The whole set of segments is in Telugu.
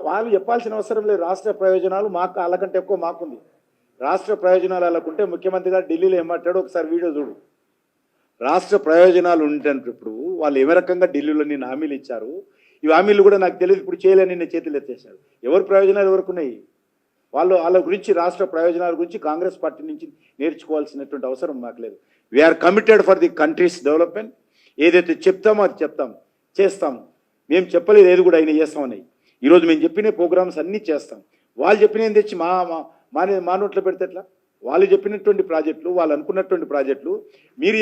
వాళ్ళు చెప్పాల్సిన అవసరం లేదు. రాష్ట్ర ప్రయోజనాలు మాకు వాళ్ళకంటే ఎక్కువ మాకుంది. రాష్ట్ర ప్రయోజనాలు వాళ్ళకుంటే ముఖ్యమంత్రి గారు ఢిల్లీలో ఏమంటాడో ఒకసారి వీడియో చూడు. రాష్ట్ర ప్రయోజనాలు ఉంటేటప్పుడు వాళ్ళు ఏ రకంగా ఢిల్లీలో నిన్న హామీలు ఇచ్చారు. ఈ హామీలు కూడా నాకు తెలియదు, ఇప్పుడు చేయలేని నిన్న చేతులు ఎత్తేసాడు. ఎవరి ప్రయోజనాలు ఎవరుకున్నాయి? వాళ్ళ గురించి, రాష్ట్ర ప్రయోజనాల గురించి కాంగ్రెస్ పార్టీ నుంచి నేర్చుకోవాల్సినటువంటి అవసరం మాకు లేదు. We are committed for the country's development. ఏదైతే చెప్తామో అది చెప్తాము, చేస్తాము. మేము చెప్పలేదు ఏది కూడా అయినా చేస్తామని. ఈరోజు మేము చెప్పిన ప్రోగ్రామ్స్ అన్నీ చేస్తాం. వాళ్ళు చెప్పిన తెచ్చి మా నోట్లో పెడితే ఎట్లా? వాళ్ళు చెప్పినటువంటి ప్రాజెక్టులు, వాళ్ళు అనుకున్నటువంటి ప్రాజెక్టులు మీరు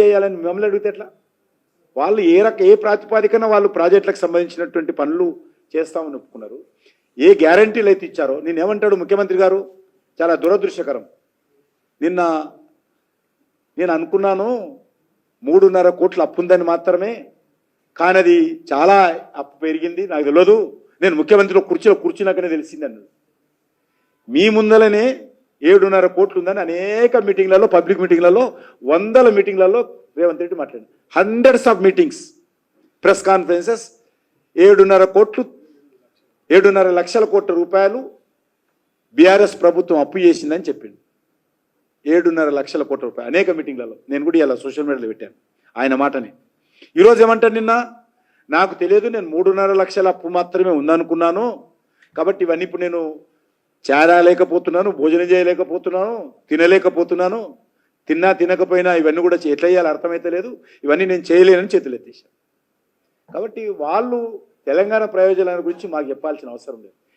చేయాలని మిమ్మల్ని అడిగితే ఎట్లా? వాళ్ళు ఏ ప్రాతిపాదికన వాళ్ళు ప్రాజెక్టులకు సంబంధించినటువంటి పనులు చేస్తామని ఒప్పుకున్నారు. ఏ గ్యారంటీలు అయితే ఇచ్చారో, నేనేమంటాడు ముఖ్యమంత్రి గారు, చాలా దురదృష్టకరం. నిన్న నేను అనుకున్నాను 3.5 కోట్ల అప్పు ఉందని మాత్రమే, కానీ అది చాలా అప్పు పెరిగింది, నాకు తెలియదు. నేను ముఖ్యమంత్రిలో కుర్చీలో కూర్చున్నాకనే తెలిసింది అన్నాడు. మీ ముందలనే 7.5 కోట్లు ఉందని అనేక మీటింగ్లలో, పబ్లిక్ మీటింగ్లలో, 100 మీటింగ్లలో రేవంత్ రెడ్డి మాట్లాడారు. Hundreds of meetings, press conferences. 7.5 లక్షల కోట్ల రూపాయలు బీఆర్ఎస్ ప్రభుత్వం అప్పు చేసిందని చెప్పిండు. 7.5 లక్షల కోట్ల రూపాయలు అనేక మీటింగ్లలో. నేను కూడా ఇలా సోషల్ మీడియాలో పెట్టాను ఆయన మాటని. ఈరోజు ఏమంటాను, నిన్న నాకు తెలియదు, నేను 3.5 లక్షల అప్పు మాత్రమే ఉందనుకున్నాను, కాబట్టి ఇవన్నీ ఇప్పుడు నేను చేరలేకపోతున్నాను, భోజనం చేయలేకపోతున్నాను, తినలేకపోతున్నాను, తినకపోయినా ఇవన్నీ కూడా ఎట్లా చేయాలో అర్థమైతే లేదు, ఇవన్నీ నేను చేయలేనని చేతులు ఎత్తేసాను. కాబట్టి వాళ్ళు తెలంగాణ ప్రయోజనాల గురించి మాకు చెప్పాల్సిన అవసరం లేదు.